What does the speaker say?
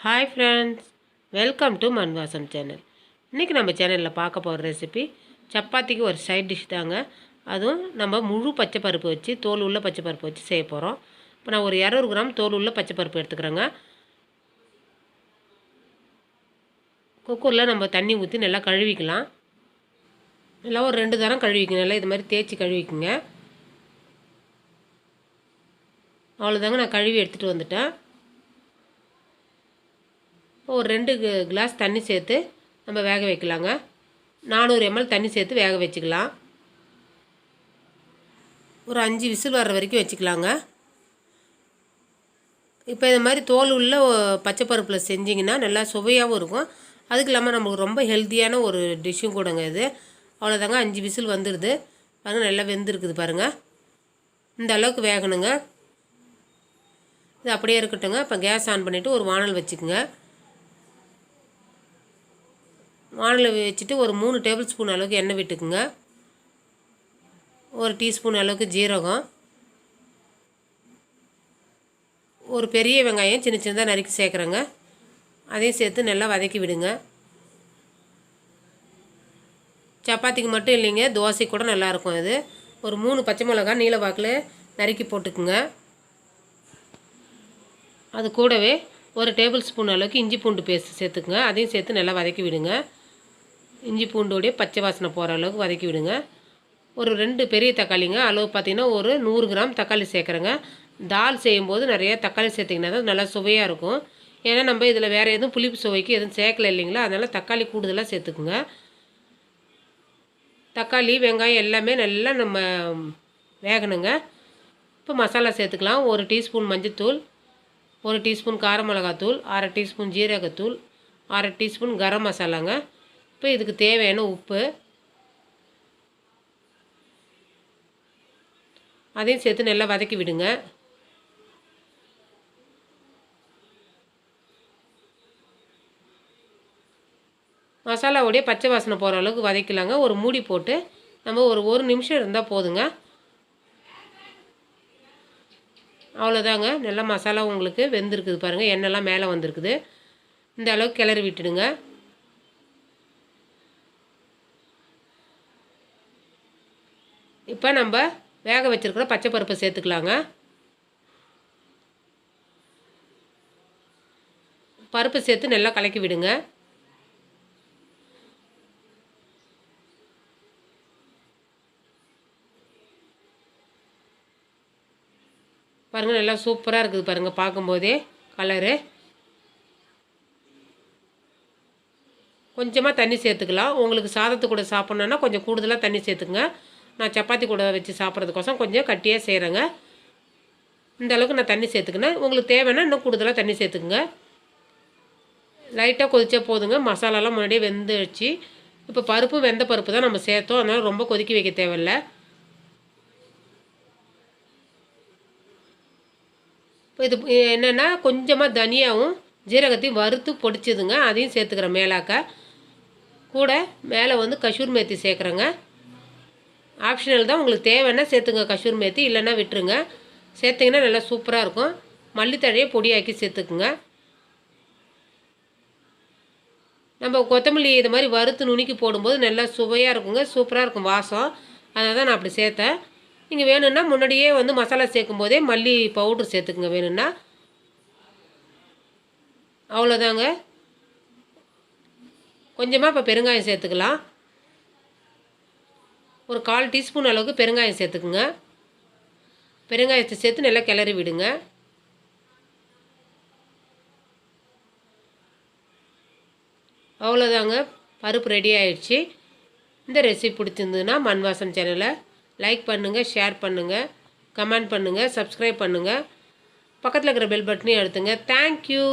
Hi friends, welcome to மண் வாசம் channel. இன்றைக்கி நம்ம சேனலில் பார்க்க போகிற ரெசிபி சப்பாத்திக்கு ஒரு சைட் டிஷ் தாங்க. அதுவும் நம்ம முழு பச்சைப்பருப்பு வச்சு, தோல் உள்ள பச்சைப்பருப்பு வச்சு செய்ய போகிறோம். இப்போ நான் ஒரு 200 கிராம் தோல் உள்ள பச்சைப்பருப்பு எடுத்துக்கிறேங்க. குக்கரில் நம்ம தண்ணி ஊற்றி நல்லா கழுவிக்கலாம். நல்லா ஒரு 2 தரம் கழுவிக்கணும். நல்லா இது மாதிரி தேய்ச்சி கழுவிக்குங்க. அவ்வளோதாங்க, நான் கழுவி எடுத்துகிட்டு வந்துட்டேன். ஒரு 2 கிளாஸ் தண்ணி சேர்த்து நம்ம வேக வைக்கலாங்க. 400 ml தண்ணி சேர்த்து வேக வச்சுக்கலாம். ஒரு 5 விசில் வர்ற வரைக்கும் வச்சுக்கலாங்க. இப்போ இந்த மாதிரி தோல் உள்ள பச்சைப்பருப்பில் செஞ்சிங்கன்னா நல்லா சுவையாகவும் இருக்கும். அதுக்கு இல்லாமல் நம்மளுக்கு ரொம்ப ஹெல்த்தியான ஒரு டிஷ்ஷும் கூடங்க இது. அவ்வளோதாங்க, 5 விசில் வந்துடுது பாருங்கள். நல்லா வெந்திருக்குது பாருங்கள். இந்த அளவுக்கு வேகணுங்க. இது அப்படியே இருக்கட்டுங்க. இப்போ கேஸ் ஆன் பண்ணிவிட்டு ஒரு வானல் வச்சுக்கோங்க. வானலில் வச்சுட்டு ஒரு 3 டேபிள் ஸ்பூன் அளவுக்கு எண்ணெய் விட்டுக்குங்க. ஒரு டீஸ்பூன் அளவுக்கு ஜீரகம், ஒரு பெரிய வெங்காயம் சின்ன சின்னதாக நறுக்கி சேர்க்குறேங்க. அதையும் சேர்த்து நல்லா வதக்கி விடுங்க. சப்பாத்திக்கு மட்டும் இல்லைங்க, தோசை கூட நல்லாயிருக்கும் இது. ஒரு 3 பச்சை மிளகாய் நீல வாக்கில் நறுக்கி போட்டுக்குங்க. அது கூடவே ஒரு டேபிள் ஸ்பூன் அளவுக்கு இஞ்சி பூண்டு பேஸ்ட் சேர்த்துக்குங்க. அதையும் சேர்த்து நல்லா வதக்கி விடுங்க. இஞ்சி பூண்டோடைய பச்சை வாசனை போகிற அளவுக்கு வதக்கி விடுங்க. ஒரு 2 பெரிய தக்காளிங்க, அளவு பார்த்திங்கன்னா ஒரு 100 கிராம் தக்காளி சேர்க்குறேங்க. தால் செய்யும்போது நிறைய தக்காளி சேர்த்திங்கன்னா தான் நல்லா சுவையாக இருக்கும். ஏன்னா நம்ம இதில் வேறு எதுவும் புளிப்பு சுவைக்கு எதுவும் சேர்க்கலை இல்லைங்களா, அதனால் தக்காளி கூடுதலாக சேர்த்துக்குங்க. தக்காளி வெங்காயம் எல்லாமே நல்லா நம்ம வேகணுங்க. இப்போ மசாலா சேர்த்துக்கலாம். ஒரு டீஸ்பூன் மஞ்சள்தூள், ஒரு டீஸ்பூன் கார மிளகாத்தூள், 1/2 டீஸ்பூன் ஜீரகத்தூள், 1/2 டீஸ்பூன் கரம் மசாலாங்க. இப்போ இதுக்கு தேவையான உப்பு அதையும் சேர்த்து நல்லா வதக்கி விடுங்க. மசாலாவுடைய பச்சை வாசனை போகிற அளவுக்கு வதக்கலாங்க. ஒரு மூடி போட்டு நம்ம ஒரு நிமிஷம் இருந்தால் போதுங்க. அவ்வளோதாங்க, நல்லா மசாலா உங்களுக்கு வெந்திருக்குது பாருங்கள். எண்ணெய்லாம் மேலே வந்திருக்குது. இந்த அளவுக்கு கிளறி விட்டுடுங்க. இப்போ நம்ம வேக வச்சுருக்கிற பச்சைப்பருப்பை சேர்த்துக்கலாங்க. பருப்பு சேர்த்து நல்லா கலக்கி விடுங்க. பாருங்கள், நல்லா சூப்பராக இருக்குது பாருங்கள் பார்க்கும்போதே கலரு. கொஞ்சமாக தண்ணி சேர்த்துக்கலாம். உங்களுக்கு சாதத்து கூட சாப்பிட்ணுன்னா கொஞ்சம் கூடுதலாக தண்ணி சேர்த்துக்குங்க. நான் சப்பாத்தி கூட வச்சு சாப்பிட்றதுக்கோசம் கொஞ்சம் கட்டியாக செய்கிறேங்க. இந்த அளவுக்கு நான் தண்ணி சேர்த்துக்கினேன். உங்களுக்கு தேவைன்னா இன்னும் கூடுதலாக தண்ணி சேர்த்துக்குங்க. லைட்டாக கொதிச்சா போதுங்க. மசாலாலாம் முன்னாடியே வெந்துடுச்சு. இப்போ பருப்பு வெந்த பருப்பு தான் நம்ம சேர்த்தோம், அதனால் ரொம்ப கொதிக்க வைக்க தேவையில்லை. இப்போ இது என்னென்னா கொஞ்சமாக தனியாகவும் ஜீரகத்தையும் வறுத்து பொடிச்சதுங்க, அதையும் சேர்த்துக்கிறேன் மேலாக்க. கூட மேலே வந்து கசூர் மேத்தி சேர்க்குறேங்க. ஆப்ஷனல் தான், உங்களுக்கு தேவைன்னா சேர்த்துங்க கசூர் மேத்தி, இல்லைன்னா விட்டுருங்க. சேர்த்திங்கன்னா நல்லா சூப்பராக இருக்கும். மல்லித்தழையை பொடியாக்கி சேர்த்துக்குங்க. நம்ம கொத்தமல்லி இது மாதிரி வறுத்து நுணுக்கி போடும்போது நல்லா சுவையாக இருக்குங்க, சூப்பராக இருக்கும் வாசம். அதனால தான் நான் அப்படி சேர்த்தேன். நீங்கள் வேணும்னா முன்னாடியே வந்து மசாலா சேர்க்கும் போதே மல்லி பவுட்ரு சேர்த்துக்குங்க வேணும்னா. அவ்வளோதாங்க. கொஞ்சமாக இப்போ பெருங்காயம் சேர்த்துக்கலாம். ஒரு 1/4 டீஸ்பூன் அளவுக்கு பெருங்காயம் சேர்த்துக்குங்க. பெருங்காயத்தை சேர்த்து நல்லா கிளறி விடுங்க. அவ்வளோதாங்க, பருப்பு ரெடி ஆயிடுச்சு. இந்த ரெசிபி பிடிச்சிருந்ததுன்னா மண் வாசம் சேனலை லைக் பண்ணுங்கள், ஷேர் பண்ணுங்கள், கமெண்ட் பண்ணுங்கள், சப்ஸ்கிரைப் பண்ணுங்கள். பக்கத்தில் இருக்கிற பெல் பட்டனையும் அழுத்துங்க. தேங்க்யூ.